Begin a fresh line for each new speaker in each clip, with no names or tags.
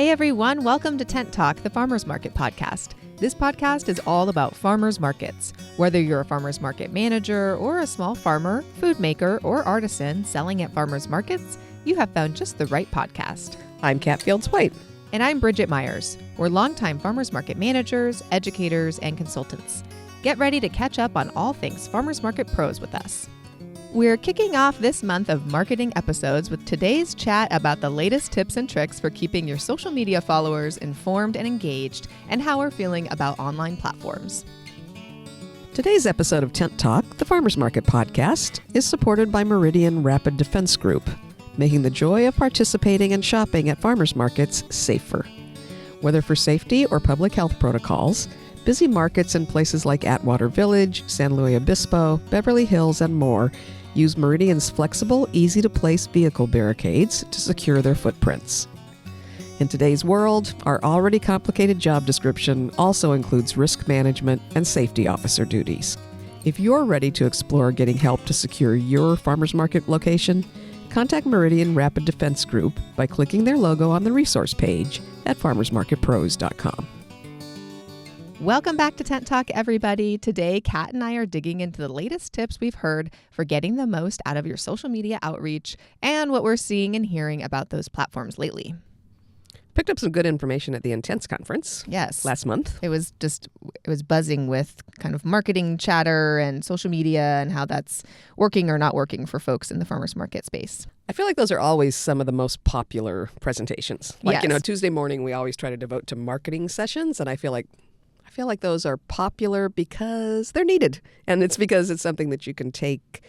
Hey everyone, welcome to Tent Talk, the Farmers Market podcast. This podcast is all about farmers markets. Whether you're a farmers market manager or a small farmer, food maker, or artisan selling at farmers markets, you have found just the right podcast.
I'm Kat Fields-White.
And I'm Bridget Myers. We're longtime farmers market managers, educators, and consultants. Get ready to catch up on all things farmers market pros with us. We're kicking off this month of marketing episodes with today's chat about the latest tips and tricks for keeping your social media followers informed and engaged, and how we're feeling about online platforms.
Today's episode of Tent Talk, the Farmers Market podcast, is supported by Meridian Rapid Defense Group, making the joy of participating and shopping at farmers markets safer. Whether for safety or public health protocols, busy markets in places like Atwater Village, San Luis Obispo, Beverly Hills, and more use Meridian's flexible, easy-to-place vehicle barricades to secure their footprints. In today's world, our already complicated job description also includes risk management and safety officer duties. If you're ready to explore getting help to secure your farmers market location, contact Meridian Rapid Defense Group by clicking their logo on the resource page at farmersmarketpros.com.
Welcome back to Tent Talk, everybody. Today, Kat and I are digging into the latest tips we've heard for getting the most out of your social media outreach and what we're seeing and hearing about those platforms lately.
Picked up some good information at the Intense conference.
Yes.
Last month.
It was buzzing with kind of marketing chatter and social media and how that's working or not working for folks in the farmers market space.
I feel like those are always some of the most popular presentations. Like,
Yes.
Tuesday morning, we always try to devote to marketing sessions, and I feel like those are popular because they're needed. And it's because it's something that you can take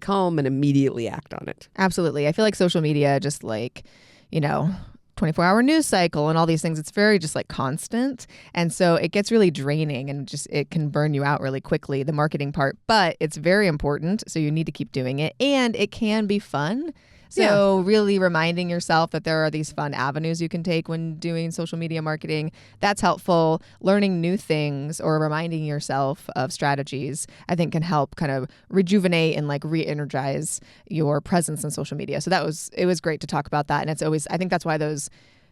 home and immediately act on it.
Absolutely. I feel like social media, just 24-hour news cycle and all these things, it's very just constant. And so it gets really draining and it can burn you out really quickly, the marketing part. But it's very important. So you need to keep doing it. And it can be fun. So really reminding yourself that there are these fun avenues you can take when doing social media marketing, that's helpful. Learning new things or reminding yourself of strategies, I think, can help kind of rejuvenate and re-energize your presence in social media. So it was great to talk about that. And I think that's why those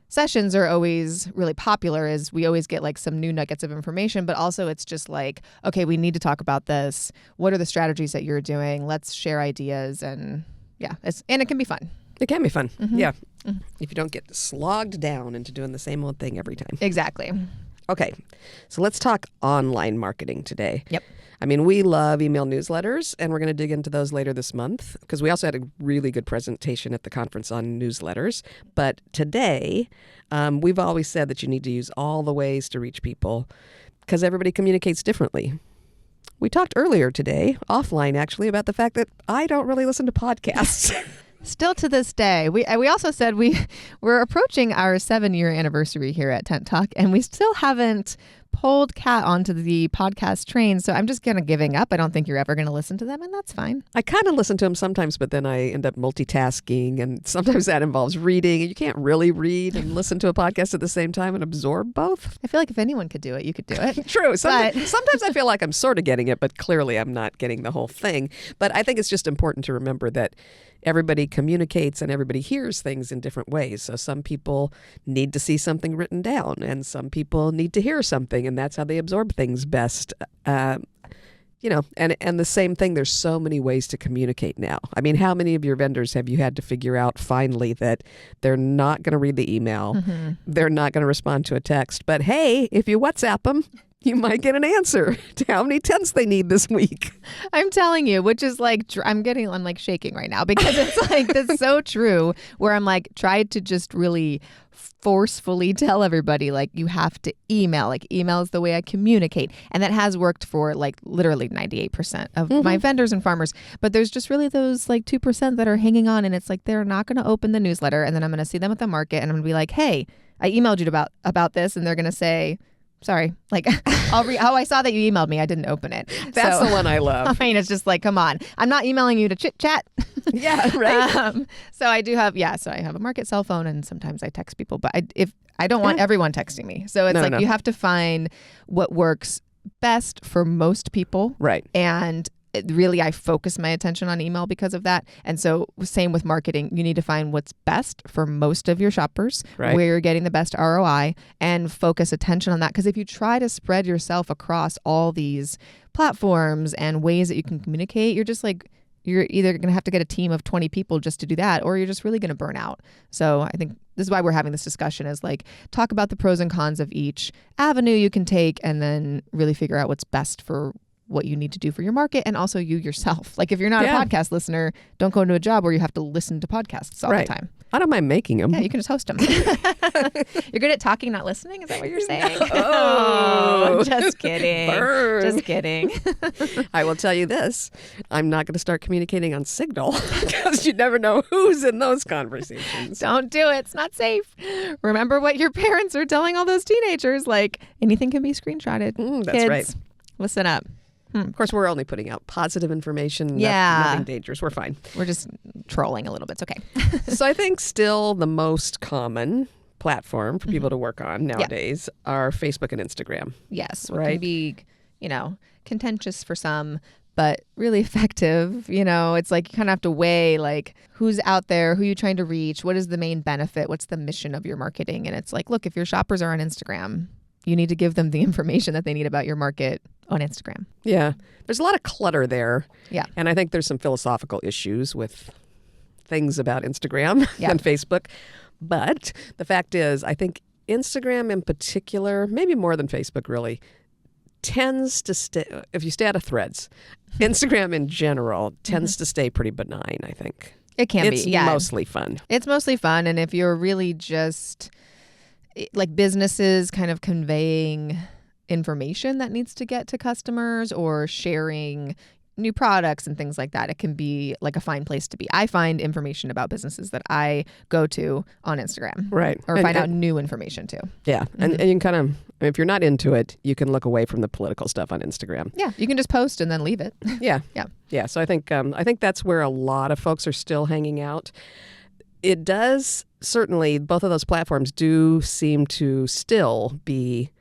sessions are always really popular, is we always get some new nuggets of information, but also it's just okay, we need to talk about this. What are the strategies that you're doing? Let's share ideas and it can be fun.
It can be fun.
Mm-hmm.
Yeah.
Mm-hmm.
If you don't get slogged down into doing the same old thing every time.
Exactly.
Okay. So let's talk online marketing today.
Yep.
I mean, we love email newsletters, and we're going to dig into those later this month because we also had a really good presentation at the conference on newsletters. But today, we've always said that you need to use all the ways to reach people because everybody communicates differently. We talked earlier today, offline actually, about the fact that I don't really listen to podcasts.
Still to this day. We also said we're approaching our 7-year anniversary here at Tent Talk, and we still haven't pulled Kat onto the podcast train. So I'm just giving up. I don't think you're ever going to listen to them, and that's fine.
I kind of listen to them sometimes, but then I end up multitasking, and sometimes that involves reading. You can't really read and listen to a podcast at the same time and absorb both.
I feel like if anyone could do it, you could do it.
True. Sometimes I feel like I'm sort of getting it, but clearly I'm not getting the whole thing. But I think it's just important to remember that everybody communicates and everybody hears things in different ways. So some people need to see something written down, and some people need to hear something, and that's how they absorb things best. And the same thing, there's so many ways to communicate now. I mean, how many of your vendors have you had to figure out finally that they're not going to read the email,
Mm-hmm.
they're not going to respond to a text, but hey, if you WhatsApp them, you might get an answer to how many tents they need this week.
I'm telling you, which is I'm shaking right now because it's that's so true, where I'm tried to just really forcefully tell everybody you have to email. Email is the way I communicate. And that has worked for literally 98% of my vendors and farmers. But there's just really those 2% that are hanging on, and it's they're not going to open the newsletter, and then I'm going to see them at the market and I'm going to be like, hey, I emailed you about this, and they're going to say, sorry, I saw that you emailed me. I didn't open it.
That's the one I love.
I mean, it's just come on. I'm not emailing you to chit chat.
Yeah, right.
So I do have, so I have a market cell phone, and sometimes I text people, but I don't want everyone texting me. So it's
No.
you have to find what works best for most people.
Right.
And really I focus my attention on email because of that. And so same with marketing. You need to find what's best for most of your shoppers,
Right.
where you're getting the best ROI, and focus attention on that. Because if you try to spread yourself across all these platforms and ways that you can communicate, you're either going to have to get a team of 20 people just to do that, or you're just really going to burn out. So I think this is why we're having this discussion, is like, talk about the pros and cons of each avenue you can take, and then really figure out what's best for what you need to do for your market, and also you yourself. Like, if you're not a podcast listener, don't go into a job where you have to listen to podcasts all
Right.
the time.
I don't mind making them.
Yeah, you can just host them. You're good at talking, not listening? Is that what you're saying?
Oh.
Just kidding.
Burn.
Just kidding.
I will tell you this. I'm not going to start communicating on Signal because you never know who's in those conversations.
Don't do it. It's not safe. Remember what your parents are telling all those teenagers, like, anything can be screenshotted.
That's
Kids,
right.
listen up.
Of course, we're only putting out positive information.
Yeah.
Nothing dangerous. We're fine.
We're just trolling a little bit. It's okay.
So I think still the most common platform for people to work on nowadays are Facebook and Instagram.
Yes. What
Right.
can be, contentious for some, but really effective. It's like you kind of have to weigh, like, who's out there, who you're trying to reach, what is the main benefit, what's the mission of your marketing. And it's like, look, if your shoppers are on Instagram, you need to give them the information that they need about your market on Instagram.
Yeah. There's a lot of clutter there.
Yeah.
And I think there's some philosophical issues with things about Instagram
Yeah.
and Facebook. But the fact is, I think Instagram in particular, maybe more than Facebook really, tends to stay, if you stay out of threads, Instagram in general tends to stay pretty benign, I think.
It can
It's
be. Yeah.
mostly fun.
It's mostly fun. And if you're really just like businesses kind of conveying information that needs to get to customers, or sharing new products and things like that, it can be like a fine place to be. I find information about businesses that I go to on Instagram.
Right.
Or find out new information too.
Yeah. And you can kind of, if you're not into it, you can look away from the political stuff on Instagram.
Yeah. You can just post and then leave it.
Yeah.
Yeah.
Yeah. So I think that's where a lot of folks are still hanging out. It does certainly, both of those platforms do seem to still be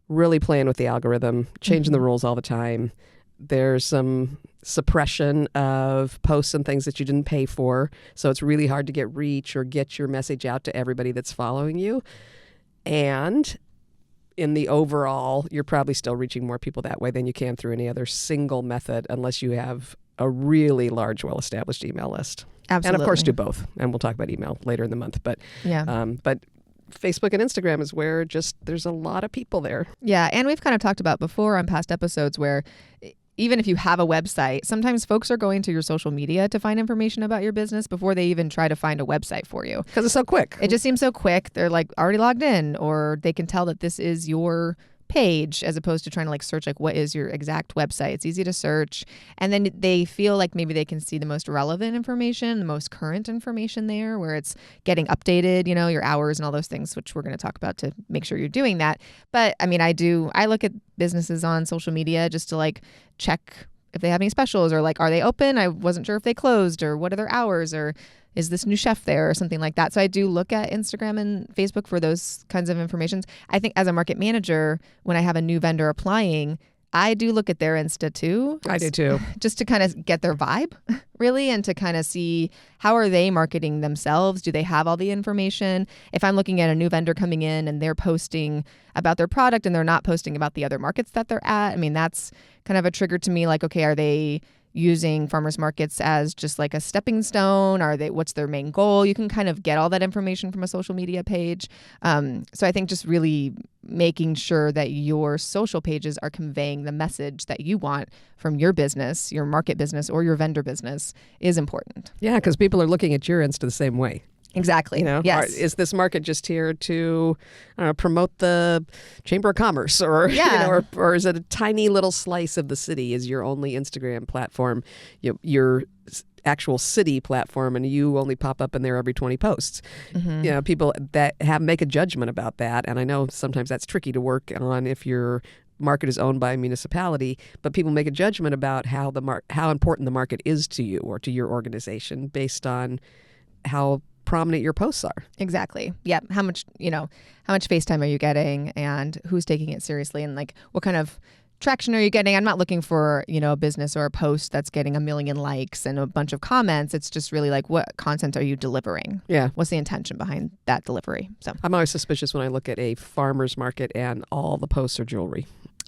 really playing with the algorithm, changing the rules all the time. There's some suppression of posts and things that you didn't pay for. So it's really hard to get reach or get your message out to everybody that's following you. And in the overall, you're probably still reaching more people that way than you can through any other single method, unless you have a really large, well-established email list.
Absolutely.
And of course, do both. And we'll talk about email later in the month. But but Facebook and Instagram is where there's a lot of people there.
Yeah. And we've kind of talked about before on past episodes where even if you have a website, sometimes folks are going to your social media to find information about your business before they even try to find a website for you.
Because it's so quick.
It just seems so quick. They're like already logged in, or they can tell that this is your page, as opposed to trying to like search like what is your exact website. It's easy to search, and then they feel like maybe they can see the most relevant information, the most current information there, where it's getting updated, your hours and all those things, which we're going to talk about to make sure you're doing that. But I mean, I look at businesses on social media just to like check if they have any specials, or like, are they open? I wasn't sure if they closed, or what are their hours, or is this new chef there, or something like that. So I do look at Instagram and Facebook for those kinds of information. I think as a market manager, when I have a new vendor applying, I do look at their Insta too.
I do too.
Just to kind of get their vibe, really, and to kind of see how are they marketing themselves? Do they have all the information? If I'm looking at a new vendor coming in and they're posting about their product and they're not posting about the other markets that they're at, I mean, that's kind of a trigger to me. Like, okay, are they using farmers markets as just like a stepping stone? What's their main goal? You can kind of get all that information from a social media page. So I think just really making sure that your social pages are conveying the message that you want from your business, your market business, or your vendor business is important.
Yeah, because people are looking at your Insta the same way.
Exactly. Yes.
Is this market just here to promote the Chamber of Commerce, or or is it a tiny little slice of the city? Is your only Instagram platform your actual city platform, and you only pop up in there every 20 posts?
Mm-hmm.
People that make a judgment about that, and I know sometimes that's tricky to work on if your market is owned by a municipality, but people make a judgment about how important the market is to you or to your organization based on how prominent your posts are.
Exactly. Yeah. How much FaceTime are you getting, and who's taking it seriously, and like what kind of traction are you getting? I'm not looking for, a business or a post that's getting 1 million likes and a bunch of comments. It's just really like, what content are you delivering?
Yeah.
What's the intention behind that delivery? So
I'm always suspicious when I look at a farmer's market and all the posts are jewelry.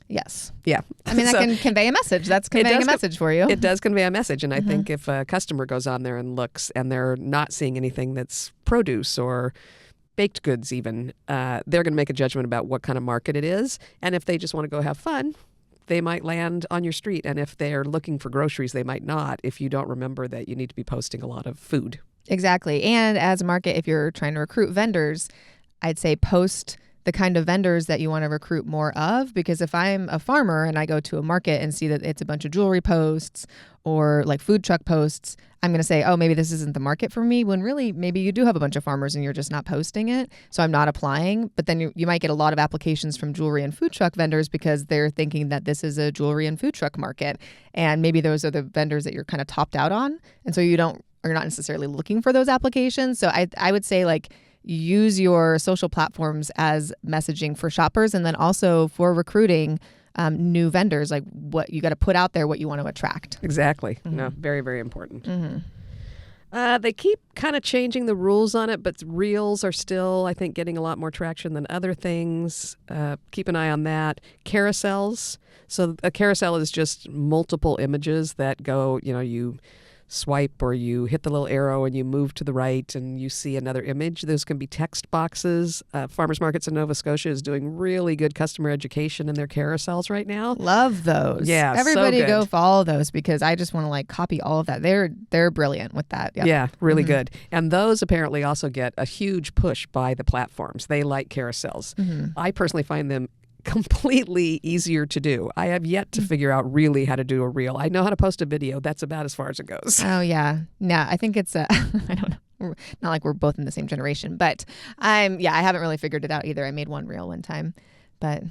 yes.
Yeah.
I mean, that can convey a message. That's conveying a message for you.
It does convey a message. And I think if a customer goes on there and looks and they're not seeing anything that's produce or baked goods even, they're going to make a judgment about what kind of market it is. And if they just want to go have fun, they might land on your street. And if they're looking for groceries, they might not if you don't remember that you need to be posting a lot of food.
Exactly. And as a market, if you're trying to recruit vendors, I'd say post the kind of vendors that you want to recruit more of, because if I'm a farmer and I go to a market and see that it's a bunch of jewelry posts or like food truck posts, I'm going to say, oh, maybe this isn't the market for me, when really maybe you do have a bunch of farmers and you're just not posting it. So I'm not applying. But then you might get a lot of applications from jewelry and food truck vendors because they're thinking that this is a jewelry and food truck market. And maybe those are the vendors that you're kind of topped out on. And so you're not necessarily looking for those applications. So I would say like, use your social platforms as messaging for shoppers, and then also for recruiting new vendors, like what you got to put out there, what you want to attract.
Exactly. No, very, very important. They keep kind of changing the rules on it, but reels are still, I think, getting a lot more traction than other things. Keep an eye on that. Carousels. So a carousel is just multiple images that go, you swipe or you hit the little arrow and you move to the right and you see another image. Those can be text boxes. Farmers Markets in Nova Scotia is doing really good customer education in their carousels right now.
Love those.
Yeah,
everybody
so
go follow those, because I just want to like copy all of that. They're brilliant with that. Yep.
Yeah, really good. And those apparently also get a huge push by the platforms. They like carousels. I personally find them completely easier to do. I have yet to figure out really how to do a reel. I know how to post a video. That's about as far as it goes.
Oh yeah. No, I think it's I don't know. Not like we're both in the same generation, but I haven't really figured it out either. I made one reel one time, but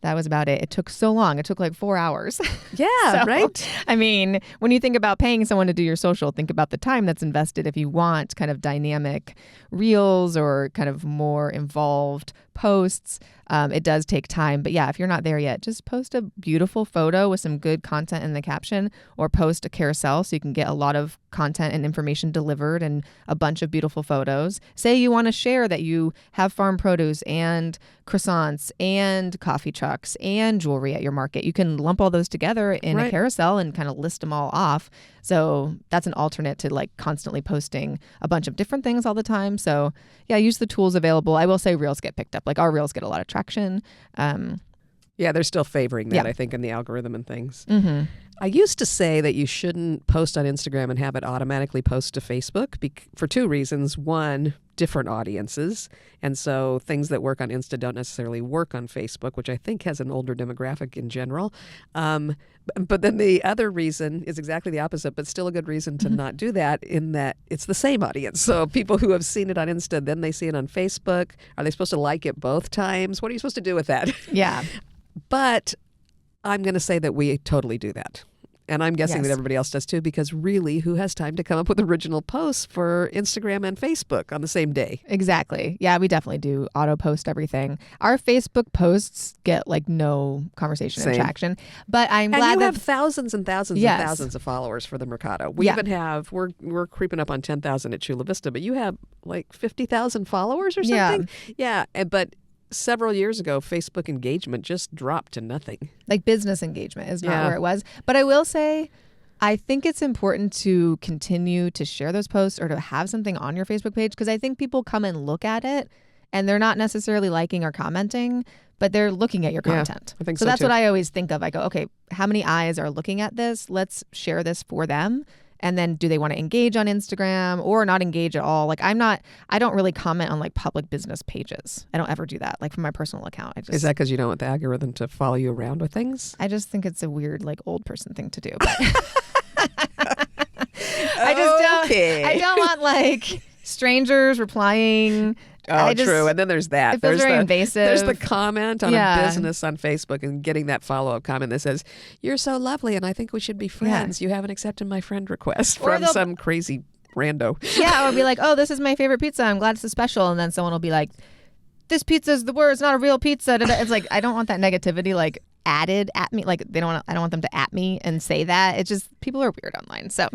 that was about it. It took so long. It took like 4 hours.
Yeah, right?
I mean, when you think about paying someone to do your social, think about the time that's invested if you want kind of dynamic reels or kind of more involved posts. It does take time. But yeah, if you're not there yet, just post a beautiful photo with some good content in the caption, or post a carousel so you can get a lot of content and information delivered and a bunch of beautiful photos. Say you want to share that you have farm produce and croissants and coffee trucks and jewelry at your market. You can lump all those together in a carousel and kind of list them all off. So that's an alternate to like constantly posting a bunch of different things all the time. So yeah, use the tools available. I will say reels get picked up. Like our reels get a lot of traction.
Yeah, they're still favoring that,
Yeah.
I think, in the algorithm and things. I used to say that you shouldn't post on Instagram and have it automatically post to Facebook for two reasons. One, different audiences. And so things that work on Insta don't necessarily work on Facebook, which I think has an older demographic in general. But then the other reason is exactly the opposite, but still a good reason to not do that, in that it's the same audience. So people who have seen it on Insta, then they see it on Facebook. Are they supposed to like it both times? What are you supposed to do with that?
Yeah.
But I'm going to say that we totally do that. And I'm guessing that everybody else does too, because really, who has time to come up with original posts for Instagram and Facebook on the same day?
Exactly. Yeah, we definitely do auto post everything. Our Facebook posts get like no conversation and traction, but I'm glad
you
that
have thousands and thousands and thousands of followers for the Mercado. We even have, we're creeping up on 10,000 at Chula Vista, but you have like 50,000 followers or something. Yeah. But several years ago, Facebook engagement just dropped to nothing.
Like business engagement is not where it was. But I will say, I think it's important to continue to share those posts or to have something on your Facebook page, because I think people come and look at it and they're not necessarily liking or commenting, but they're looking at your content.
I think
so that's what I always think of. I go, okay, how many eyes are looking at this? Let's share this for them. And then do they want to engage on Instagram or not engage at all? Like I don't really comment on like public business pages. I don't ever do that. Like from my personal account.
Is that because you don't want the algorithm to follow you around with things?
I just think it's a weird like old person thing to do. But I don't want like strangers replying.
Oh, true. And then there's that.
It feels very invasive.
There's the comment on a business on Facebook and getting that follow-up comment that says, "You're so lovely and I think we should be friends. You haven't accepted my friend request," from some crazy rando.
Yeah, or be like, "Oh, this is my favorite pizza. I'm glad it's a special." And then someone will be like, "This pizza is the worst. It's not a real pizza." It's like, I don't want that negativity. Like, added at me. Like I don't want them to at me and say that. It's just people are weird online. So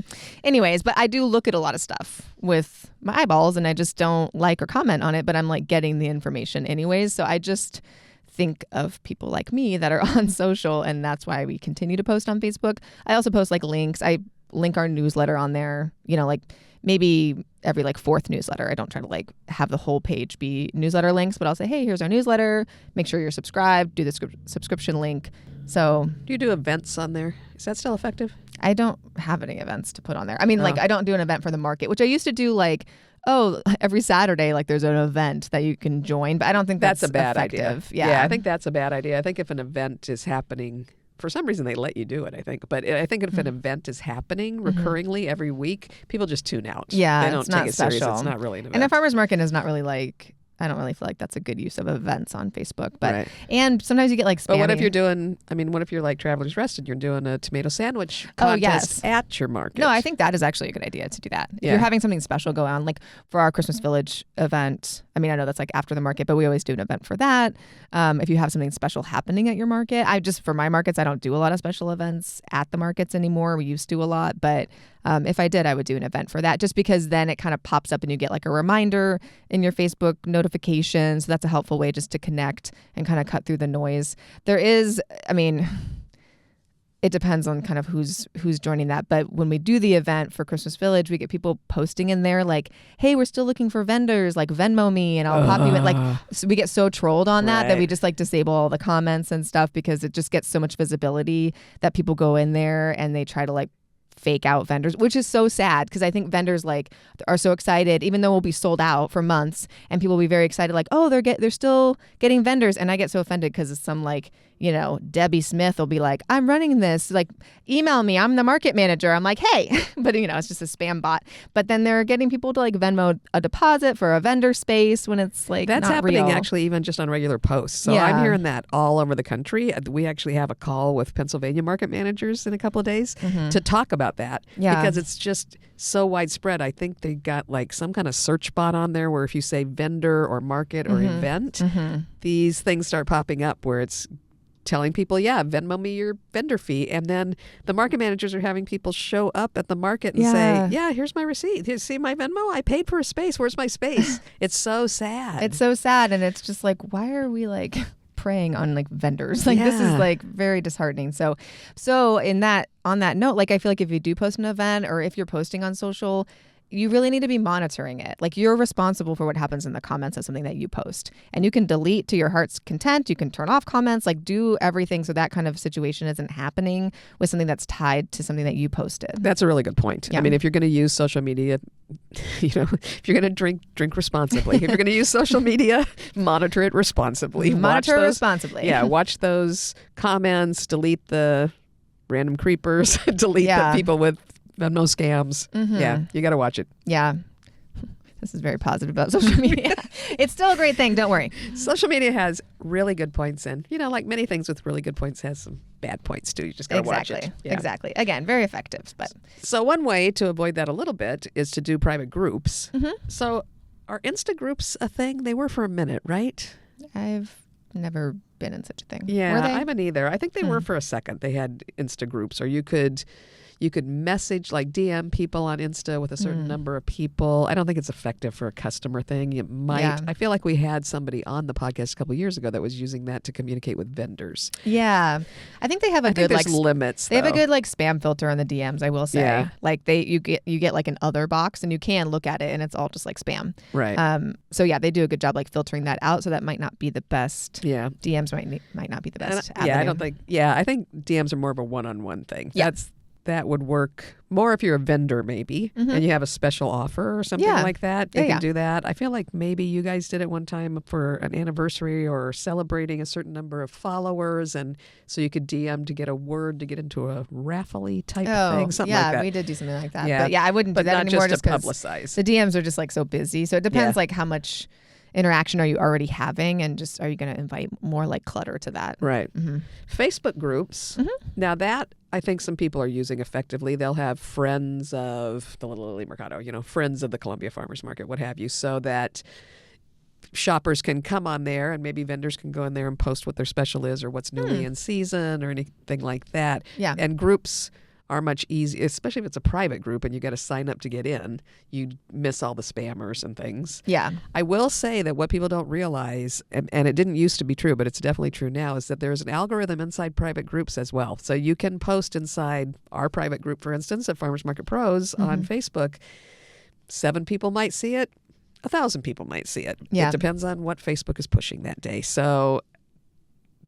anyways, but I do look at a lot of stuff with my eyeballs and I just don't like or comment on it, but I'm like getting the information anyways. So I just think of people like me that are on social, and that's why we continue to post on Facebook. I also post like links. I link our newsletter on there, like maybe every like fourth newsletter. I don't try to like have the whole page be newsletter links, but I'll say, hey, here's our newsletter. Make sure you're subscribed. Do the subscription link. So
Do you do events on there? Is that still effective?
I don't have any events to put on there. I mean, like I don't do an event for the market, which I used to do like, every Saturday, like there's an event that you can join, but I don't think that's
a bad
effective.
idea.
Yeah,
I think that's a bad idea. I think if an event is happening, for some reason they let you do it, I think. But I think if an event is happening recurringly every week, people just tune out.
Yeah,
they don't
it's not
take it serious.
special.
It's not really an event.
And a farmer's market is not really like, I don't really feel like that's a good use of events on Facebook. But
Right.
And sometimes you get like spammy.
But what if you're doing, what if you're like Travelers Rest and you're doing a tomato sandwich contest at your market?
No, I think that is actually a good idea to do that. If
Yeah.
you're having something special go on, like for our Christmas Village event, I know that's like after the market, but we always do an event for that. If you have something special happening at your market, for my markets, I don't do a lot of special events at the markets anymore. We used to a lot, but if I did, I would do an event for that, just because then it kind of pops up and you get like a reminder in your Facebook notifications. So that's a helpful way just to connect and kind of cut through the noise. There is, it depends on kind of who's joining that. But when we do the event for Christmas Village, we get people posting in there like, hey, we're still looking for vendors, like Venmo me and I'll pop you in. Like, so we get so trolled on that we just like disable all the comments and stuff, because it just gets so much visibility that people go in there and they try to like fake out vendors, which is so sad, because I think vendors like are so excited, even though we'll be sold out for months, and people will be very excited like, oh, they're still getting vendors. And I get so offended because it's some like, Debbie Smith will be like, I'm running this, like email me, I'm the market manager. I'm like, hey, but it's just a spam bot. But then they're getting people to like Venmo a deposit for a vendor space when it's like
that's
not
happening
real.
Actually, even just on regular posts. So
Yeah.
I'm hearing that all over the country. We actually have a call with Pennsylvania market managers in a couple of days to talk about that, because it's just so widespread. I think they got like some kind of search bot on there where if you say vendor or market or event, these things start popping up where it's telling people, Venmo me your vendor fee. And then the market managers are having people show up at the market and say, here's my receipt. Here, see my Venmo? I paid for a space. Where's my space? It's so sad.
It's so sad. And it's just like, why are we like preying on like vendors? Like this is like very disheartening. So on that note, like I feel like if you do post an event or if you're posting on social, you really need to be monitoring it. Like you're responsible for what happens in the comments of something that you post, and you can delete to your heart's content. You can turn off comments, like do everything so that kind of situation isn't happening with something that's tied to something that you posted.
That's a really good point.
Yeah.
If you're going to use social media, if you're going to drink responsibly. If you're going to use social media, monitor it responsibly.
Monitor responsibly.
Yeah, watch those comments, delete the random creepers, delete the people with Venmo scams. Yeah, you got to watch it.
Yeah. This is very positive about social media. It's still a great thing. Don't worry.
Social media has really good points, and like many things with really good points, has some bad points too. You just got to watch it. Yeah.
Exactly. Again, very effective. But
so one way to avoid that a little bit is to do private groups. So are Insta groups a thing? They were for a minute, right?
I've never been in such a thing.
Yeah,
Were they?
I haven't either. I think they were for a second. They had Insta groups, or you could message, like DM people on Insta with a certain number of people. I don't think it's effective for a customer thing. It might.
Yeah.
I feel like we had somebody on the podcast a couple of years ago that was using that to communicate with vendors.
Yeah. I think they have a
I
good
think there's limits.
They have a good like spam filter on the DMs, I will say.
Yeah.
Like you get like an other box and you can look at it and it's all just like spam.
Right.
So yeah, they do a good job like filtering that out, so that might not be the best.
Yeah.
DMs might not be the best.
I think DMs are more of a one-on-one thing.
Yeah.
That would work more if you're a vendor, maybe, and you have a special offer or something like that. They can do that. I feel like maybe you guys did it one time for an anniversary or celebrating a certain number of followers, and so you could DM to get a word to get into a raffle-y type thing, something like that.
Yeah, we did do something like that.
Yeah.
But yeah, I wouldn't do that
not
anymore
just to publicize.
the DMs are just like so busy. So it depends like how much interaction are you already having, and just are you going to invite more like clutter to that?
Right. Facebook groups. Now that I think some people are using effectively. They'll have friends of the Little Lily Mercado, friends of the Columbia Farmers Market, what have you, so that shoppers can come on there, and maybe vendors can go in there and post what their special is or what's newly in season or anything like that.
Yeah.
And groups are much easier, especially if it's a private group and you got to sign up to get in. You miss all the spammers and things.
Yeah.
I will say that what people don't realize, and it didn't used to be true, but it's definitely true now, is that there's an algorithm inside private groups as well. So you can post inside our private group, for instance, at Farmers Market Pros on Facebook. 7 people might see it. 1,000 people might see it.
Yeah.
It depends on what Facebook is pushing that day. So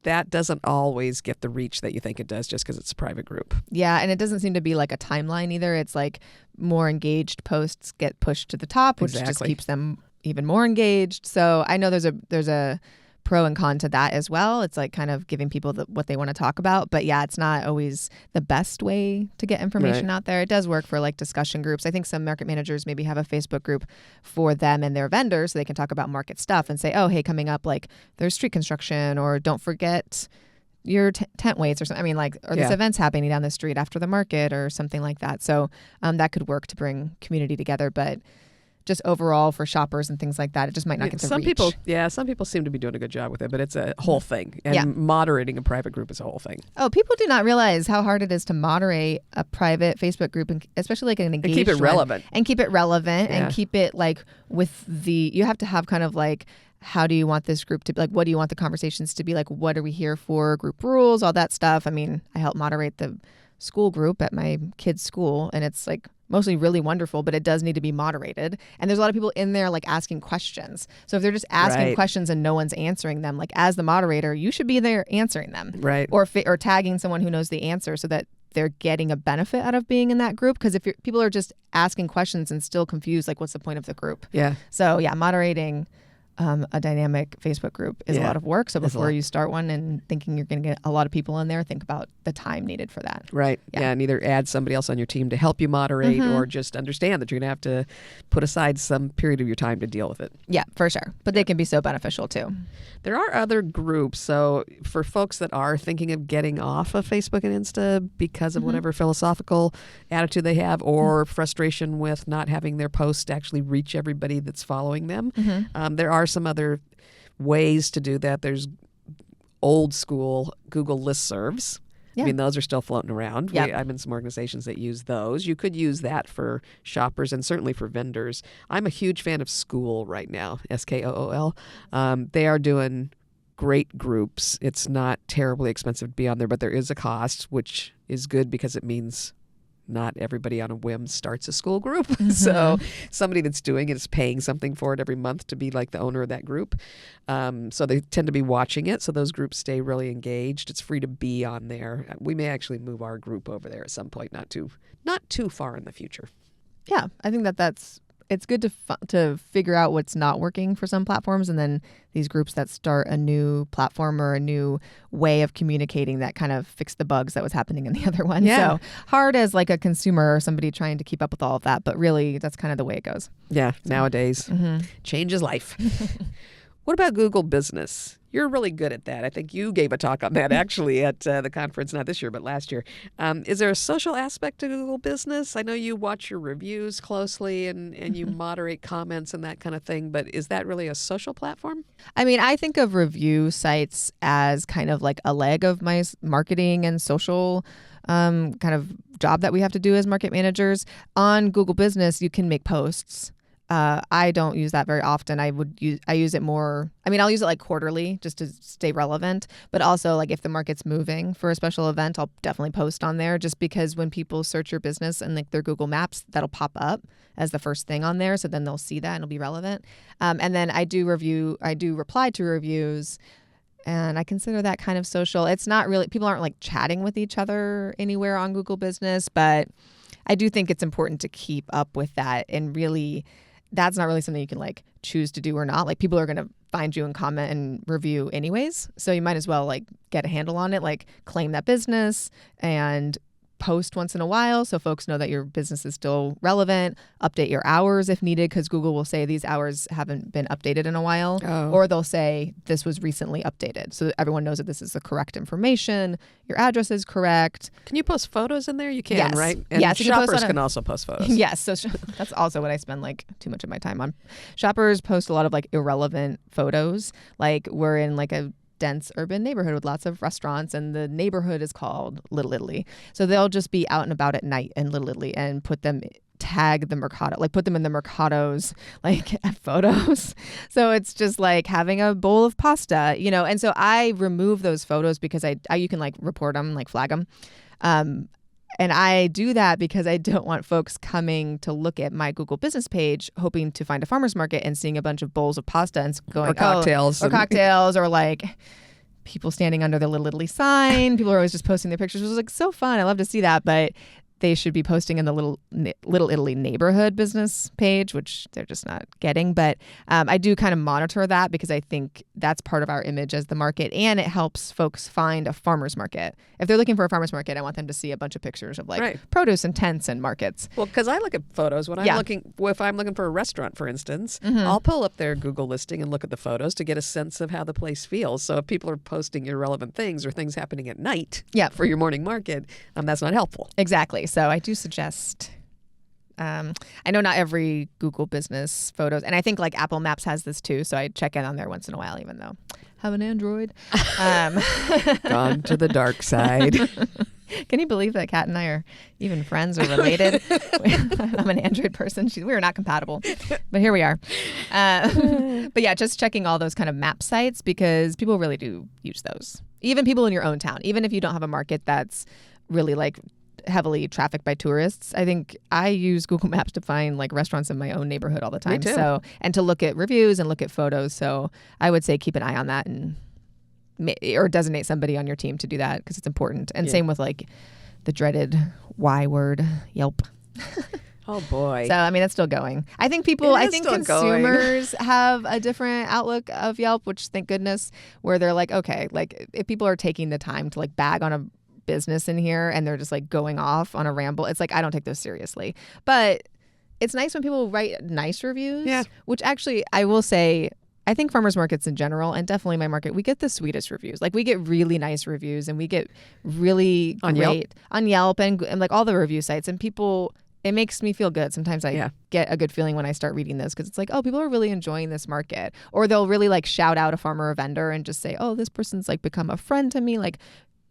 that doesn't always get the reach that you think it does just because it's a private group.
Yeah, and it doesn't seem to be like a timeline either. It's like more engaged posts get pushed to the top, which just
Exactly.
keeps them even more engaged. So I know there's a pro and con to that as well. It's like kind of giving people what they want to talk about. But yeah, it's not always the best way to get information out there. It does work for like discussion groups. I think some market managers maybe have a Facebook group for them and their vendors so they can talk about market stuff and say, oh, hey, coming up, like there's street construction, or don't forget your tent weights or something. I mean, like, or this event's happening down the street after the market or something like that. So that could work to bring community together. But just overall for shoppers and things like that, it just might not get the
some
reach.
some people seem to be doing a good job with it, but it's a whole thing. And moderating a private group is a whole thing.
Oh, people do not realize how hard it is to moderate a private Facebook group, and especially like an engaged
And keep it
one.
relevant.
And keep it relevant
Yeah.
and keep it like with you have to have kind of like, how do you want this group to be? Like, what do you want the conversations to be like? What are we here for? Group rules, all that stuff. I mean, I help moderate the school group at my kid's school, and it's like mostly really wonderful, but it does need to be moderated. And there's a lot of people in there like asking questions. So if they're just asking questions and no one's answering them, like as the moderator, you should be there answering them.
Right.
Or tagging someone who knows the answer so that they're getting a benefit out of being in that group. Because if people are just asking questions and still confused, like what's the point of the group?
Yeah.
So yeah, moderating a dynamic Facebook group is a lot of work. So before you start one and thinking you're going to get a lot of people in there, think about the time needed for that.
Right. Yeah. And either add somebody else on your team to help you moderate or just understand that you're going to have to put aside some period of your time to deal with it.
Yeah, for sure. But they can be so beneficial too.
There are other groups. So for folks that are thinking of getting off of Facebook and Insta because of whatever philosophical attitude they have or frustration with not having their post actually reach everybody that's following them, there are some other ways to do that. There's old school Google listservs.
Yeah.
I mean, those are still floating around.
Yep.
I'm in some organizations that use those. You could use that for shoppers and certainly for vendors. I'm a huge fan of Skool right now, Skool. They are doing great groups. It's not terribly expensive to be on there, but there is a cost, which is good because it means not everybody on a whim starts a school group. So somebody that's doing it is paying something for it every month to be like the owner of that group. So they tend to be watching it. So those groups stay really engaged. It's free to be on there. We may actually move our group over there at some point, not too far in the future.
Yeah, I think it's good to figure out what's not working for some platforms, and then these groups that start a new platform or a new way of communicating that kind of fix the bugs that was happening in the other one.
Yeah.
So hard as like a consumer or somebody trying to keep up with all of that, but really that's kind of the way it goes.
Yeah, nowadays, change is life. What about Google Business? You're really good at that. I think you gave a talk on that actually at the conference, not this year, but last year. Is there a social aspect to Google Business? I know you watch your reviews closely and you moderate comments and that kind of thing, but is that really a social platform?
I mean, I think of review sites as kind of like a leg of my marketing and social kind of job that we have to do as market managers. On Google Business, you can make posts. I don't use that very often. I use it more. I mean, I'll use it like quarterly just to stay relevant. But also, like if the market's moving for a special event, I'll definitely post on there. Just because when people search your business and like their Google Maps, that'll pop up as the first thing on there. So then they'll see that and it'll be relevant. And then I do reply to reviews. And I consider that kind of social. It's not really, people aren't like chatting with each other anywhere on Google Business, but I do think it's important to keep up with that. And really, that's not really something you can like choose to do or not. Like people are going to find you and comment and review anyways. So you might as well like get a handle on it, like claim that business and post once in a while so folks know that your business is still relevant. Update your hours if needed, because Google will say these hours haven't been updated in a while. Or they'll say this was recently updated, so that everyone knows that this is the correct information. Your address is correct.
Can you post photos in there? You can,
Yes.
right? And
Yes, you can post
shoppers
on
can also post photos.
Yes, so that's also what I spend like too much of my time on. Shoppers post a lot of like irrelevant photos. Like we're in like a dense urban neighborhood with lots of restaurants, and the neighborhood is called Little Italy. So they'll just be out and about at night in Little Italy and tag the Mercato, like put them in the Mercatos, like photos. So it's just like having a bowl of pasta, you know. And so I remove those photos because you can like report them, like flag them. And I do that because I don't want folks coming to look at my Google business page hoping to find a farmer's market and seeing a bunch of bowls of pasta and going,
or cocktails.
Or cocktails, or like people standing under the Little Italy sign. People are always just posting their pictures. It was like so fun. I love to see that. But they should be posting in the Little Italy neighborhood business page, which they're just not getting. But I do kind of monitor that because I think that's part of our image as the market, and it helps folks find a farmer's market. If they're looking for a farmer's market, I want them to see a bunch of pictures of like produce and tents and markets.
Well, because I look at photos when I'm if I'm looking for a restaurant, for instance, I'll pull up their Google listing and look at the photos to get a sense of how the place feels. So if people are posting irrelevant things or things happening at night for your morning market, that's not helpful.
Exactly. So I do suggest, I know not every Google business photos, and I think like Apple Maps has this too, so I check in on there once in a while, even though I have an Android.
Gone to the dark side.
Can you believe that Kat and I are even friends or related? I'm an Android person. We are not compatible, but here we are. But yeah, just checking all those kind of map sites, because people really do use those. Even people in your own town, even if you don't have a market that's really like heavily trafficked by tourists. I think I use Google Maps to find like restaurants in my own neighborhood all the time.
Me too.
So, and to look at reviews and look at photos. So I would say keep an eye on that, and or designate somebody on your team to do that, because it's important. And same with like the dreaded Y word, Yelp.
Oh boy.
So I mean, that's still going. I think consumers have a different outlook of Yelp, which thank goodness, where they're like, okay, like if people are taking the time to like bag on a business in here and they're just like going off on a ramble, it's like I don't take those seriously. But it's nice when people write nice reviews, which actually I will say, I think farmers markets in general, and definitely my market, we get the sweetest reviews. Like we get really nice reviews, and we get really great on Yelp and like all the review sites, and people, it makes me feel good. Sometimes I get a good feeling when I start reading those, because it's like, oh, people are really enjoying this market. Or they'll really like shout out a farmer or vendor and just say, oh, this person's like become a friend to me. Like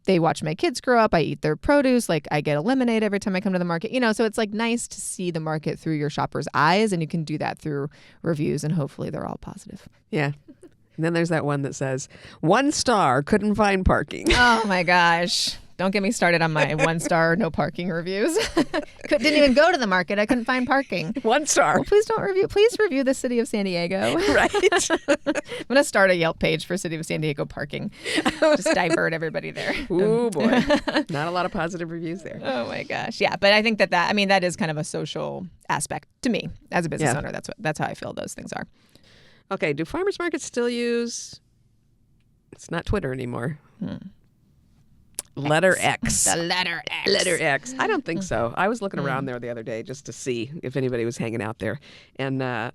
they watch my kids grow up. I eat their produce. Like I get a lemonade every time I come to the market. You know, so it's like nice to see the market through your shopper's eyes, and you can do that through reviews, and hopefully they're all positive.
Yeah. And then there's that one that says, 1 star, couldn't find parking.
Oh my gosh. Don't get me started on my 1 star no parking reviews. Didn't even go to the market. I couldn't find parking.
1 star.
Well, please review the City of San Diego.
Right.
I'm going to start a Yelp page for City of San Diego parking. Just divert everybody there.
Oh boy. Not a lot of positive reviews there.
Oh my gosh. Yeah. But I think that is kind of a social aspect to me as a business owner. That's how I feel those things are.
Okay. Do farmers markets still use, it's not Twitter anymore. Letter X.
The letter X.
Letter X. I don't think so. I was looking around there the other day just to see if anybody was hanging out there. And, I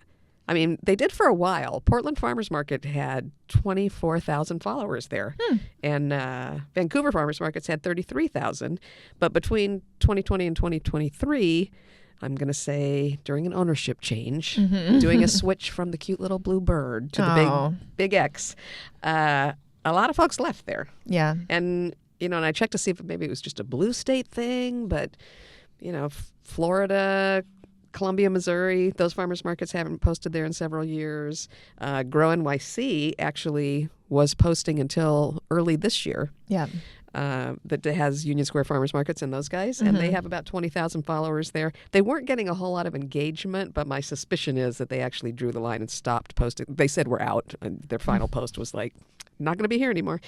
mean, they did for a while. Portland Farmers Market had 24,000 followers there. And Vancouver Farmers Markets had 33,000. But between 2020 and 2023, I'm going to say during an ownership change, doing a switch from the cute little blue bird to the big X, a lot of folks left there.
Yeah.
And and I checked to see if maybe it was just a blue state thing, but, Florida, Columbia, Missouri, those farmers markets haven't posted there in several years. Grow NYC actually was posting until early this year.
Yeah.
That has Union Square Farmers Markets and those guys, and they have about 20,000 followers there. They weren't getting a whole lot of engagement, but my suspicion is that they actually drew the line and stopped posting. They said we're out, and their final post was like, not going to be here anymore.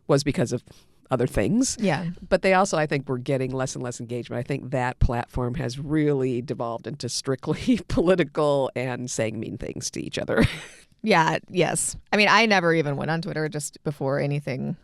Was because of other things.
Yeah.
But they also, I think, were getting less and less engagement. I think that platform has really devolved into strictly political and saying mean things to each other.
Yeah. Yes. I mean, I never even went on Twitter just before anything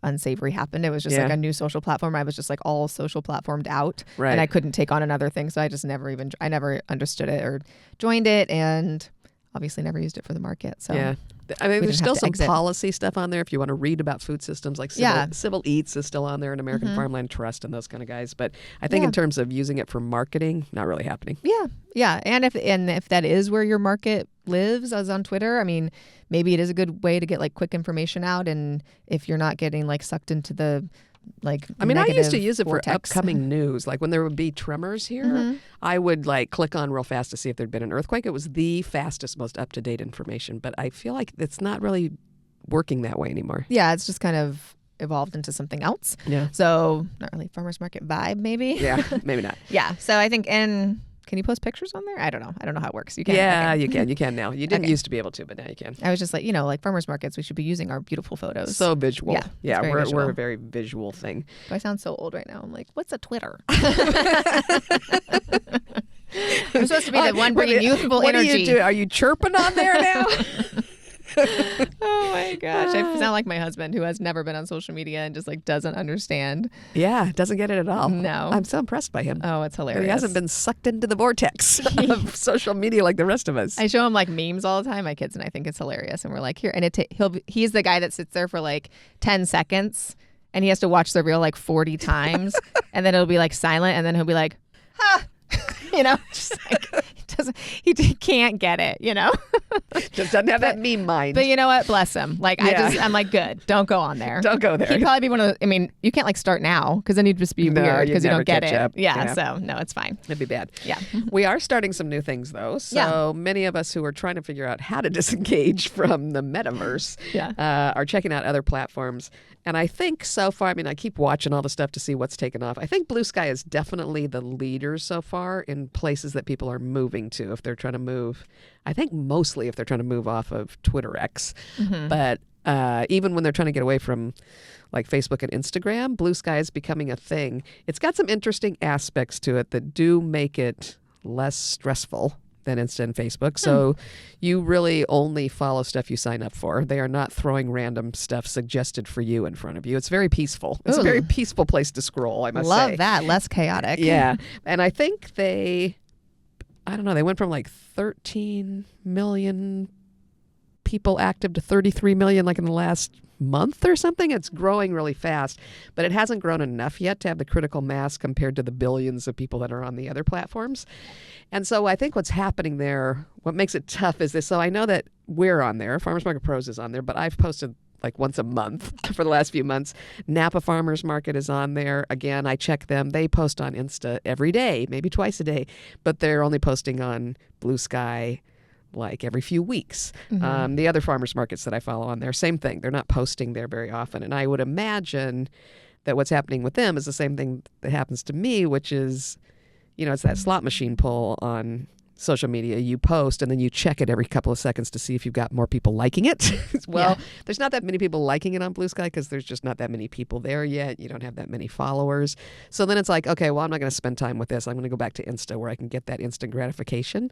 unsavory happened. It was just like a new social platform. I was just like all social platformed out,
Right.
and I couldn't take on another thing. So I just I never understood it or joined it, and obviously never used it for the market. So
Yeah. I mean,
we
there's
didn't have
still
to
some
exit.
policy stuff on there if you want to read about food systems, like Civil Eats is still on there, and American Farmland Trust and those kind of guys. But I think in terms of using it for marketing, not really happening.
Yeah. And if that is where your market lives, as on Twitter, I mean, maybe it is a good way to get like quick information out. And if you're not getting like sucked into the I
used to use it
vortex.
for upcoming news. Like when there would be tremors here, I would like click on real fast to see if there'd been an earthquake. It was the fastest, most up-to-date information. But I feel like it's not really working that way anymore.
Yeah, it's just kind of evolved into something else.
Yeah.
So not really farmers market vibe, maybe.
Yeah, maybe not.
Yeah. So I think, and can you post pictures on there? I don't know. I don't know how it works. You can.
Yeah,
okay.
you can. You can now. You didn't
Okay.
used to be able to, but now you can.
I was just like, like farmers markets, we should be using our beautiful photos.
So visual.
Yeah, it's very
we're
visual.
a very visual thing.
Do I sound so old right now? I'm like, what's a Twitter? I'm supposed to be the one bringing youthful
what
energy.
What do you do? Are you chirping on there now?
Oh my gosh. I sound like my husband who has never been on social media and just like doesn't understand.
Yeah, doesn't get it at all.
No.
I'm so impressed by him.
Oh, it's hilarious.
He hasn't been sucked into the vortex of social media like the rest of us.
I show him like memes all the time, my kids, and I think it's hilarious. And we're like, here, and he's the guy that sits there for like 10 seconds and he has to watch the reel like 40 times and then it'll be like silent and then he'll be like, ha, just like he can't get it,
Just doesn't have that meme mind.
But you know what? Bless him. Like I'm like, good. Don't go on there.
Don't go there.
He'd probably be one of the, I mean, you can't like start now because then you'd just be
No,
weird
you'd
because you
never
don't get
catch
it.
up. Yeah.
So no, it's fine.
It'd be bad.
Yeah.
We are starting some new things though. So many of us who are trying to figure out how to disengage from the metaverse are checking out other platforms. And I think so far, I keep watching all the stuff to see what's taken off. I think Blue Sky is definitely the leader so far in places that people are moving to if they're trying to move. I think mostly if they're trying to move off of Twitter X. But even when they're trying to get away from like Facebook and Instagram, Blue Sky is becoming a thing. It's got some interesting aspects to it that do make it less stressful than Insta and Facebook. So you really only follow stuff you sign up for. They are not throwing random stuff suggested for you in front of you. It's very peaceful. It's a very peaceful place to scroll, I must say.
Love that. Less chaotic.
Yeah. And I think they went from like 13 million people active to 33 million like in the last month or something. It's growing really fast, but it hasn't grown enough yet to have the critical mass compared to the billions of people that are on the other platforms. And so I think what's happening there, what makes it tough is this. So I know that we're on there. Farmers Market Pros is on there, but I've posted like once a month for the last few months. Napa Farmers Market is on there. Again, I check them. They post on Insta every day, maybe twice a day, but they're only posting on Blue Sky like every few weeks. The other farmers markets that I follow on there, same thing. They're not posting there very often. And I would imagine that what's happening with them is the same thing that happens to me, which is, it's that slot machine pull on social media. You post and then you check it every couple of seconds to see if you've got more people liking it. There's not that many people liking it on Blue Sky because there's just not that many people there yet. You don't have that many followers. So then it's like, okay, well, I'm not going to spend time with this. I'm going to go back to Insta where I can get that instant gratification.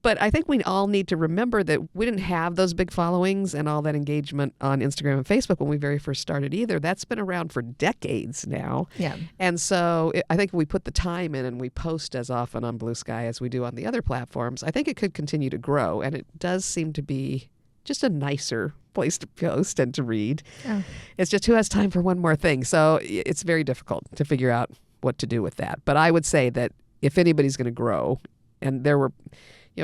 But I think we all need to remember that we didn't have those big followings and all that engagement on Instagram and Facebook when we very first started either. That's been around for decades now.
Yeah.
And so I think if we put the time in and we post as often on Blue Sky as we do on the other platforms, I think it could continue to grow. And it does seem to be just a nicer place to post and to read.
Oh.
It's just who has time for one more thing. So it's very difficult to figure out what to do with that. But I would say that if anybody's going to grow, and there were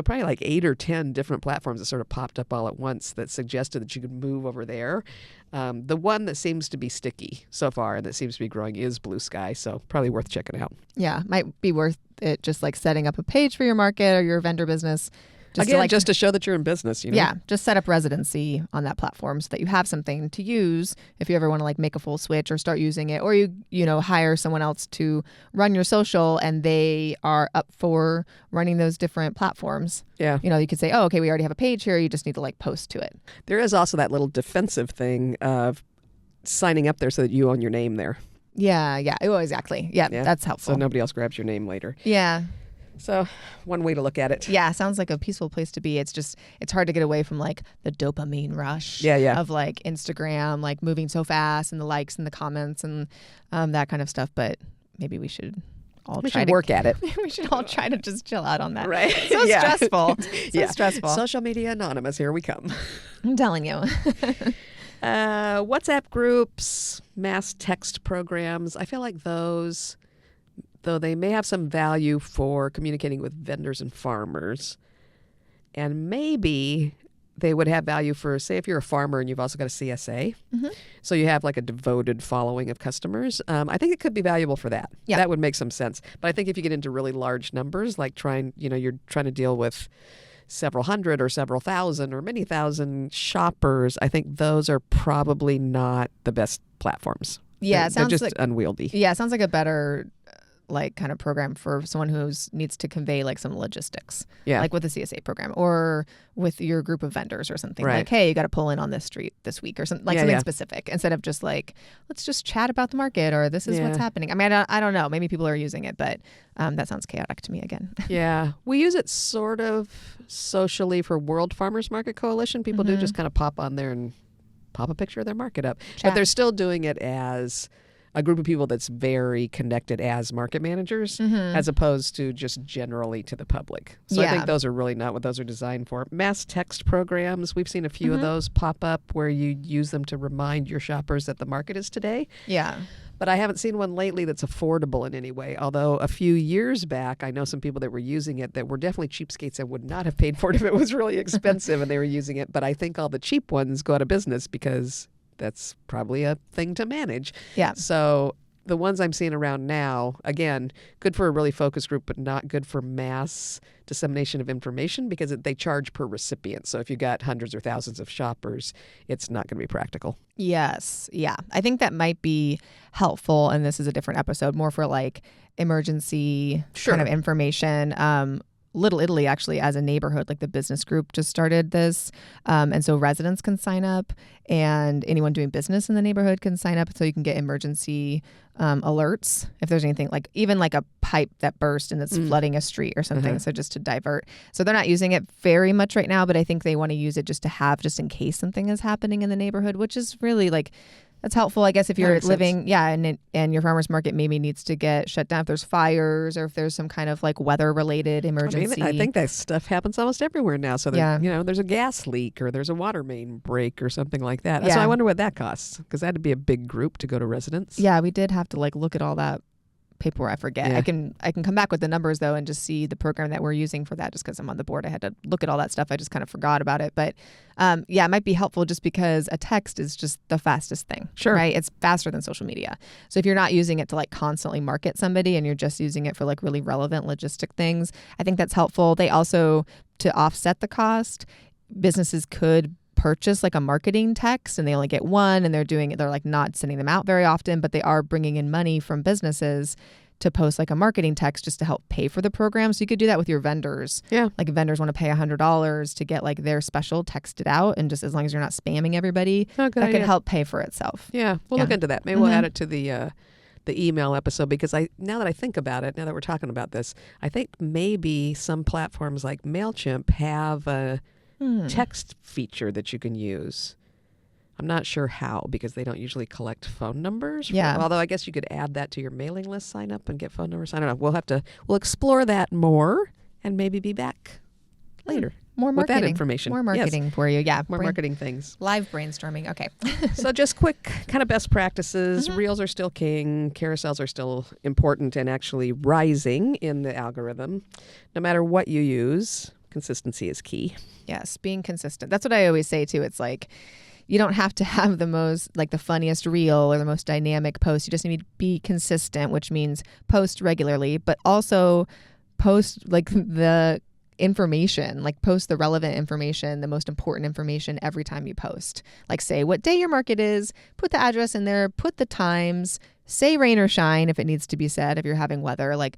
probably like 8 or 10 different platforms that sort of popped up all at once that suggested that you could move over there. The one that seems to be sticky so far and that seems to be growing is Blue Sky, so probably worth checking out.
Yeah, might be worth it just like setting up a page for your market or your vendor business.
Just to show that you're in business,
Yeah, just set up residency on that platform so that you have something to use if you ever want to like make a full switch or start using it, or you hire someone else to run your social and they are up for running those different platforms.
Yeah.
You could say, oh, okay, we already have a page here. You just need to like post to it.
There is also that little defensive thing of signing up there so that you own your name there.
Yeah. Oh, exactly. Yeah, that's helpful.
So nobody else grabs your name later.
Yeah.
So one way to look at it.
Yeah, sounds like a peaceful place to be. It's hard to get away from like the dopamine rush
Yeah.
of like Instagram, like moving so fast and the likes and the comments and that kind of stuff. But maybe we should all
work at it.
We should all try to just chill out on that.
Right.
So
Yeah.
stressful. So stressful.
Social media anonymous. Here we come.
I'm telling you.
WhatsApp groups, mass text programs. I feel like those, though they may have some value for communicating with vendors and farmers, and maybe they would have value for, say, if you're a farmer and you've also got a CSA, so you have like a devoted following of customers. I think it could be valuable for that.
Yeah.
That would make some sense. But I think if you get into really large numbers, like you're trying to deal with several hundred or several thousand or many thousand shoppers, I think those are probably not the best platforms.
Yeah,
They're just unwieldy.
Yeah, it sounds like a better like kind of program for someone who needs to convey like some logistics.
Yeah.
Like with a CSA program or with your group of vendors or something.
Right.
Like, hey, you got to pull in on this street this week or something, like something specific, instead of just like, let's just chat about the market or this is what's happening. I mean, I don't know. Maybe people are using it, but that sounds chaotic to me again.
Yeah. We use it sort of socially for World Farmers Market Coalition. People do just kind of pop on there and pop a picture of their market up.
Chat.
But they're still doing it as a group of people that's very connected as market managers, as opposed to just generally to the public. So I think those are really not what those are designed for. Mass text programs, we've seen a few of those pop up where you use them to remind your shoppers that the market is today.
Yeah.
But I haven't seen one lately that's affordable in any way. Although a few years back, I know some people that were using it that were definitely cheapskates and would not have paid for it if it was really expensive and they were using it. But I think all the cheap ones go out of business because that's probably a thing to manage.
Yeah.
So the ones I'm seeing around now, again, good for a really focused group, but not good for mass dissemination of information because they charge per recipient. So if you got hundreds or thousands of shoppers, it's not going to be practical.
Yes. Yeah. I think that might be helpful. And this is a different episode, more for like emergency kind of information. Little Italy, actually, as a neighborhood, like the business group just started this. And so residents can sign up and anyone doing business in the neighborhood can sign up so you can get emergency alerts if there's anything, like even like a pipe that burst and it's flooding a street or something. So just to divert. So they're not using it very much right now, but I think they want to use it just to have, just in case something is happening in the neighborhood, which is really like, that's helpful, I guess, if you're living, and your farmer's market maybe needs to get shut down if there's fires or if there's some kind of like weather-related emergency.
I think that stuff happens almost everywhere now. So there's a gas leak or there's a water main break or something like that. So I wonder what that costs, because that'd be a big group to go to residents.
Yeah, we did have to like look at all that paperwork. I forget. Yeah. I can come back with the numbers though and just see the program that we're using for that, just because I'm on the board. I had to look at all that stuff. I just kind of forgot about it. But it might be helpful just because a text is just the fastest thing.
Sure.
Right? It's faster than social media. So if you're not using it to like constantly market somebody and you're just using it for like really relevant logistic things, I think that's helpful. They also, to offset the cost, businesses could purchase like a marketing text and they only get one, and they're like not sending them out very often, but they are bringing in money from businesses to post like a marketing text just to help pay for the program. So you could do that with your vendors. Yeah. Like if vendors want to pay $100 to get like their special texted out, and just as long as you're not spamming everybody, that could help pay for itself.
Yeah. We'll look into that. Maybe we'll add it to the email episode, because now that I think about it, now that we're talking about this, I think maybe some platforms like MailChimp have a text feature that you can use. I'm not sure how, because they don't usually collect phone numbers. Although I guess you could add that to your mailing list, sign up and get phone numbers. I don't know. We'll explore that more and maybe be back later.
More marketing.
With that information.
More marketing for you. Yeah.
More marketing things.
Live brainstorming. Okay.
So just quick kind of best practices. Reels are still king. Carousels are still important and actually rising in the algorithm. No matter what you use, consistency is key.
Yes. Being consistent. That's what I always say too. It's like, you don't have to have the funniest reel or the most dynamic post. You just need to be consistent, which means post regularly, but also post like the information, like post the relevant information, the most important information every time you post. Like say what day your market is, put the address in there, put the times, say rain or shine if it needs to be said, if you're having weather, like,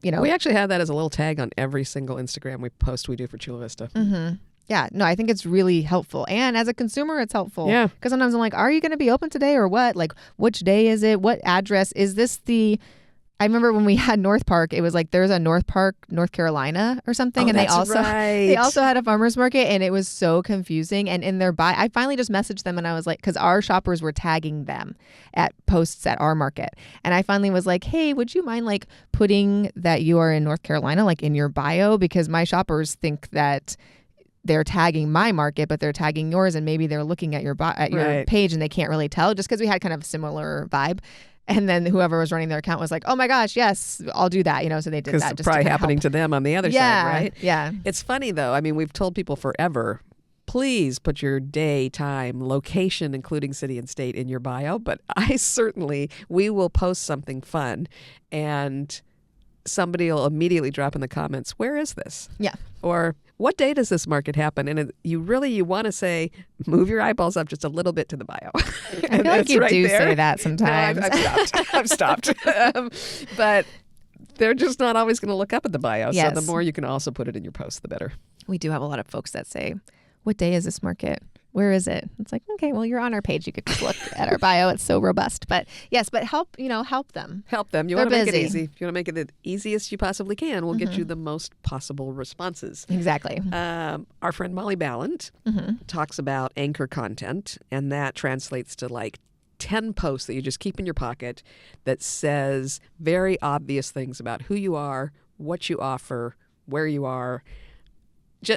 you know.
We actually have that as a little tag on every single Instagram we do for Chula Vista.
Yeah, no, I think it's really helpful. And as a consumer, it's helpful.
Yeah.
Because sometimes I'm like, are you going to be open today or what? Like, which day is it? What address? Is this the I remember when we had North Park, it was like there's a North Park, North Carolina or something.
Oh,
and
that's
they also
right.
had a farmer's market, and it was so confusing. And in their I finally just messaged them, and I was like, because our shoppers were tagging them at posts at our market. And I finally was like, hey, would you mind like putting that you are in North Carolina, like in your bio? Because my shoppers think that they're tagging my market, but they're tagging yours, and maybe they're looking at your
Right.
page and they can't really tell, just because we had kind of similar vibe. And then whoever was running their account was like, oh my gosh, yes, I'll do that. So they did
Because
that.
it's
Just to
probably
kinda
happening
help.
to them on the other
Yeah,
side, right?
yeah.
It's funny, though. I mean, we've told people forever, please put your day, time, location, including city and state, in your bio. But we will post something fun, and somebody will immediately drop in the comments, where is this?
Yeah.
Or what day does this market happen? And you want to say, move your eyeballs up just a little bit to the bio.
I feel like you do say that sometimes.
No, I've stopped. But they're just not always going to look up at the bio.
Yes.
So the more you can also put it in your post, the better.
We do have a lot of folks that say, what day is this market? Where is it? It's like, okay, well, you're on our page. You could just look at our bio. It's so robust. But yes, but help them.
Help them. You
They're
want to make it
busy.
easy. If you want to make it the easiest you possibly can, we'll get you the most possible responses.
Exactly.
Our friend Molly Ballant talks about anchor content, and that translates to like 10 posts that you just keep in your pocket that says very obvious things about who you are, what you offer, where you are.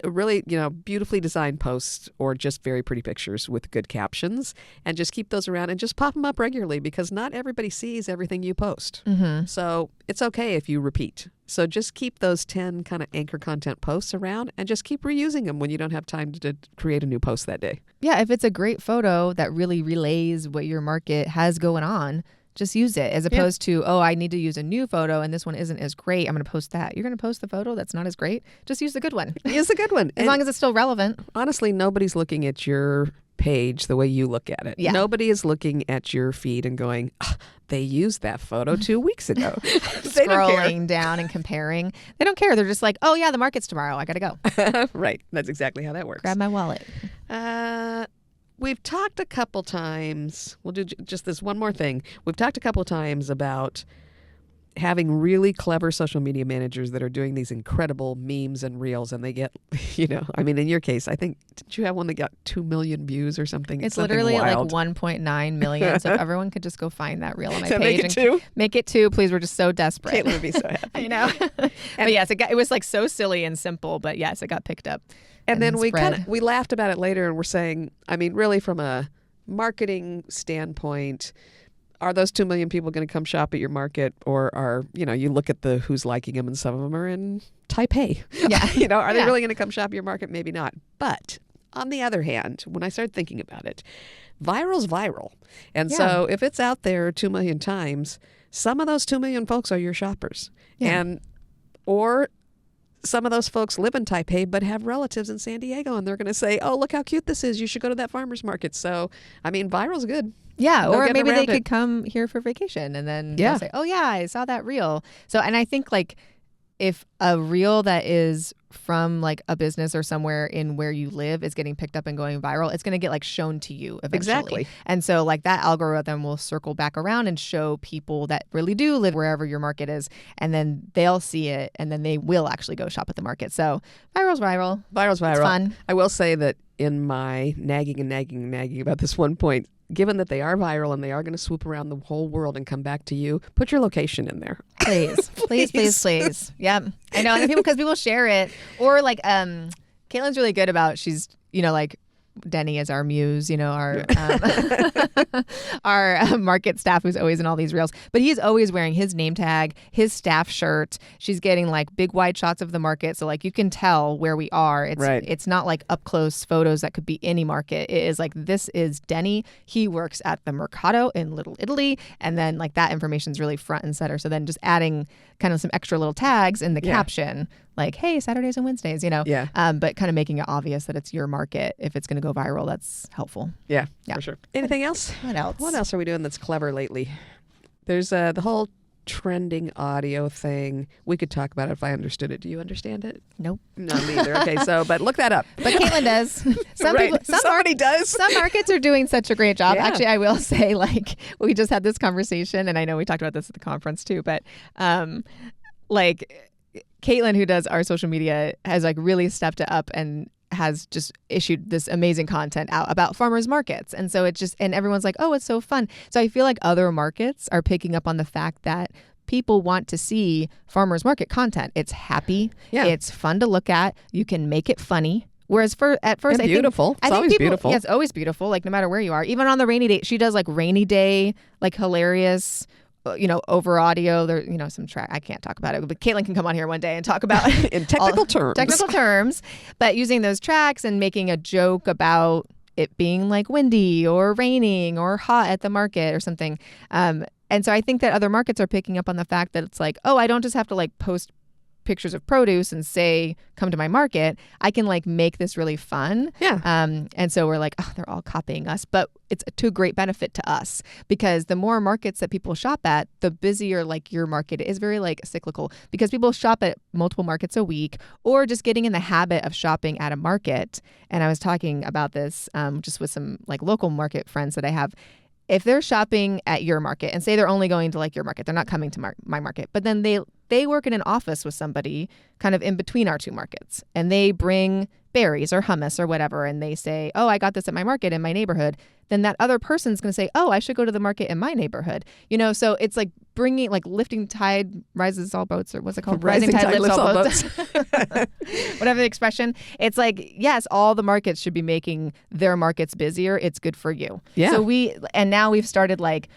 Really, beautifully designed posts or just very pretty pictures with good captions, and just keep those around and just pop them up regularly, because not everybody sees everything you post. So it's okay if you repeat. So just keep those 10 kind of anchor content posts around and just keep reusing them when you don't have time to create a new post that day.
Yeah, if it's a great photo that really relays what your market has going on, just use it, as opposed to, oh, I need to use a new photo and this one isn't as great, I'm going to post that. You're going to post the photo that's not as great? Just use the good one.
Use a good one.
As long as it's still relevant.
Honestly, nobody's looking at your page the way you look at it.
Yeah.
Nobody is looking at your feed and going, they used that photo 2 weeks ago. They don't care.
Scrolling down and comparing. They don't care. They're just like, oh, yeah, the market's tomorrow. I got to go.
Right. That's exactly how that works.
Grab my wallet.
We've talked a couple times. We'll do just this one more thing. We've talked a couple times about having really clever social media managers that are doing these incredible memes and reels, and they get, in your case, I think, did you have one that got 2 million views or something?
It's
something
literally
wild.
like 1.9 million. So if everyone could just go find that reel on my
So
page.
make it 2?
Make it 2, please. We're just so desperate.
Caitlin would be so happy.
I know. But yes, it was like so silly and simple, but yes, it got picked up.
And then
spread.
we laughed about it later, and we're saying, really from a marketing standpoint, are those 2 million people going to come shop at your market, or are, you look at the who's liking them, and some of them are in Taipei.
Yeah.
Are they really going to come shop at your market? Maybe not. But on the other hand, when I started thinking about it, viral's viral. And so if it's out there 2 million times, some of those 2 million folks are your shoppers.
Yeah.
Or some of those folks live in Taipei but have relatives in San Diego, and they're going to say, oh, look how cute this is. You should go to that farmer's market. So, viral's good.
Yeah,
No
or
getting
maybe they
around
could
it.
come here for vacation and then they'll say, oh, yeah, I saw that reel. So, and I think like if a reel that is from like a business or somewhere in where you live is getting picked up and going viral, it's going to get like shown to you eventually.
Exactly.
And so like that algorithm will circle back around and show people that really do live wherever your market is, and then they'll see it and then they will actually go shop at the market. So viral's viral.
Viral's viral.
It's fun.
I will say that in my nagging about this one point, given that they are viral and they are going to swoop around the whole world and come back to you, put your location in there.
Please. Yep. I know. And because people share it, or like Caitlin's really good about, she's, like Denny is our muse, our market staff who's always in all these reels, but he's always wearing his name tag, his staff shirt. She's getting like big wide shots of the market. So like you can tell where we are. It's not like up close photos that could be any market. It is like, this is Denny. He works at the Mercato in Little Italy. And then like that information is really front and center. So then just adding kind of some extra little tags in the caption, like, hey, Saturdays and Wednesdays, but kind of making it obvious that it's your market. If it's going to go viral, that's helpful.
Yeah, for sure. Anything else?
What else?
What else are we doing that's clever lately? There's the whole trending audio thing. We could talk about it if I understood it. Do you understand it?
Nope.
No, neither. Okay, but look that up.
But Caitlin does.
Right. Somebody does.
Some markets are doing such a great job.
Yeah.
Actually, I will say, like, we just had this conversation, and I know we talked about this at the conference too, but like Caitlin, who does our social media, has like really stepped it up and has just issued this amazing content out about farmers markets. And so and everyone's like, oh, it's so fun. So I feel like other markets are picking up on the fact that people want to see farmers market content. It's happy.
Yeah.
It's fun to look at. You can make it funny. Whereas at first,
And beautiful. It's always beautiful.
Yeah, it's always beautiful. Like no matter where you are, even on the rainy day, she does like rainy day, like hilarious, over audio. There, some track. I can't talk about it, but Caitlin can come on here one day and talk about
in technical terms.
But using those tracks and making a joke about it being like windy or raining or hot at the market or something. And so I think that other markets are picking up on the fact that it's like, oh, I don't just have to like post pictures of produce and say, come to my market. I can like make this really fun.
Yeah.
And so we're like, oh, they're all copying us, but it's to great benefit to us because the more markets that people shop at, the busier like your market is. Very like cyclical because people shop at multiple markets a week or just getting in the habit of shopping at a market. And I was talking about this just with some like local market friends that I have. If they're shopping at your market and say they're only going to like your market, they're not coming to my market, but then they work in an office with somebody kind of in between our two markets and they bring berries or hummus or whatever and they say, oh, I got this at my market in my neighborhood, then that other person's going to say, oh, I should go to the market in my neighborhood. So it's like bringing, like lifting tide rises all boats, or what's it called?
Rising tide lifts all boats.
Whatever the expression. It's like, yes, all the markets should be making their markets busier. It's good for you.
Yeah.
So now we've started like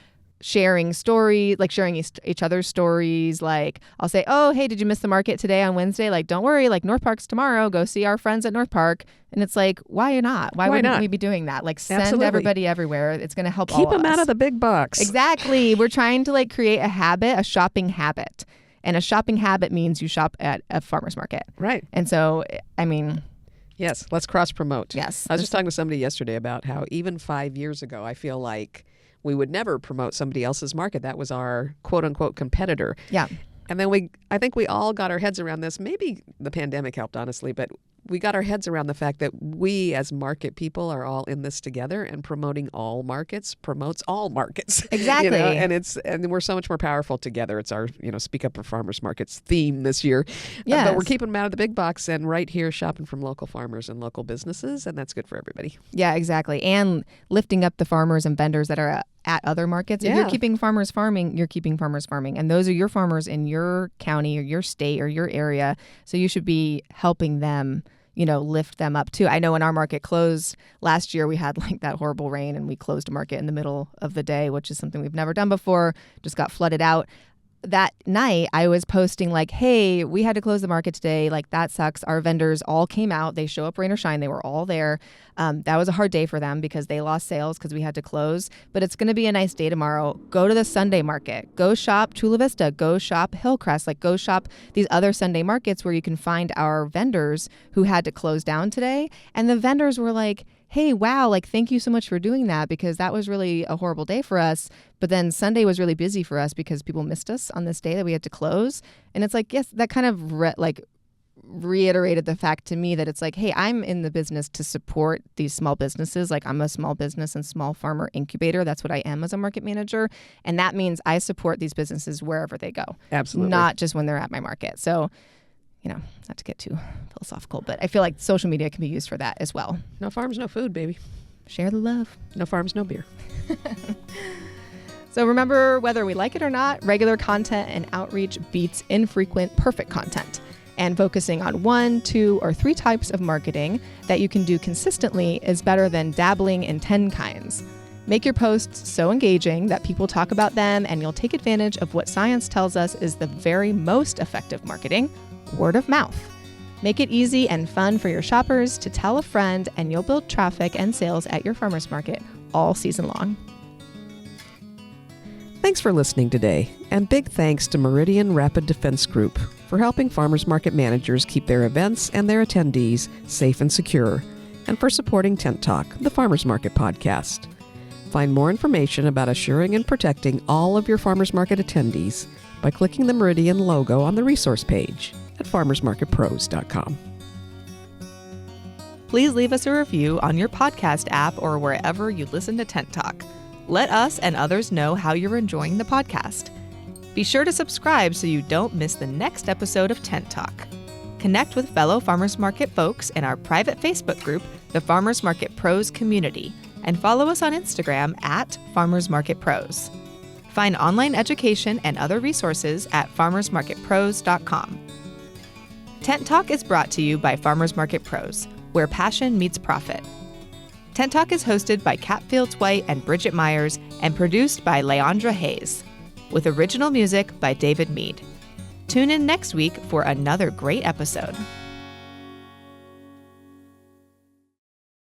sharing stories, like sharing each other's stories. Like I'll say, oh, hey, did you miss the market today on Wednesday? Like, don't worry, like North Park's tomorrow. Go see our friends at North Park. And it's like, why not? Why wouldn't we be doing that? Like send
Absolutely.
Everybody everywhere. It's going to help
Keep
all of
them
us.
out of the big box.
Exactly. We're trying to like create a shopping habit. And a shopping habit means you shop at a farmer's market.
Right.
And so, I mean...
Yes, let's cross-promote.
Yes.
I was just talking to somebody yesterday about how even 5 years ago, I feel like we would never promote somebody else's market. That was our quote-unquote competitor.
Yeah.
And then I think we all got our heads around this. Maybe the pandemic helped, honestly, but we got our heads around the fact that we as market people are all in this together, and promoting all markets promotes all markets.
Exactly.
And we're so much more powerful together. It's our, Speak Up for Farmers Markets theme this year.
Yes.
But we're keeping them out of the big box and right here shopping from local farmers and local businesses, and that's good for everybody.
Yeah, exactly. And lifting up the farmers and vendors that are at other markets. If you're keeping farmers farming, you're keeping farmers farming. And those are your farmers in your county or your state or your area. So you should be helping them, lift them up too. I know when our market closed last year, we had like that horrible rain and we closed a market in the middle of the day, which is something we've never done before, just got flooded out. That night I was posting like, hey, we had to close the market today. Like that sucks. Our vendors all came out. They show up rain or shine. They were all there. That was a hard day for them because they lost sales because we had to close. But it's going to be a nice day tomorrow. Go to the Sunday market. Go shop Chula Vista. Go shop Hillcrest. Like go shop these other Sunday markets where you can find our vendors who had to close down today. And the vendors were like, hey, wow, like, thank you so much for doing that because that was really a horrible day for us. But then Sunday was really busy for us because people missed us on this day that we had to close. And it's like, yes, that kind of reiterated the fact to me that it's like, hey, I'm in the business to support these small businesses. Like I'm a small business and small farmer incubator. That's what I am as a market manager. And that means I support these businesses wherever they go.
Absolutely.
Not just when they're at my market. So, not to get too philosophical, but I feel like social media can be used for that as well.
No farms, no food, baby.
Share the love.
No farms, no beer.
So remember, whether we like it or not, regular content and outreach beats infrequent, perfect content. And focusing on 1, 2, or 3 types of marketing that you can do consistently is better than dabbling in 10 kinds. Make your posts so engaging that people talk about them and you'll take advantage of what science tells us is the very most effective marketing: word of mouth. Make it easy and fun for your shoppers to tell a friend, and you'll build traffic and sales at your farmers market all season long.
Thanks for listening today, and big thanks to Meridian Rapid Defense Group for helping farmers market managers keep their events and their attendees safe and secure, and for supporting Tent Talk, the Farmers Market podcast. Find more information about assuring and protecting all of your farmers market attendees by clicking the Meridian logo on the resource page at farmersmarketpros.com.
Please leave us a review on your podcast app or wherever you listen to Tent Talk. Let us and others know how you're enjoying the podcast. Be sure to subscribe so you don't miss the next episode of Tent Talk. Connect with fellow Farmers Market folks in our private Facebook group, the Farmers Market Pros Community, and follow us on Instagram at Farmers Market Pros. Find online education and other resources at farmersmarketpros.com. Tent Talk is brought to you by Farmers Market Pros, where passion meets profit. Tent Talk is hosted by Kat Fields White and Bridget Myers and produced by Leandra Hayes, with original music by David Mead. Tune in next week for another great episode.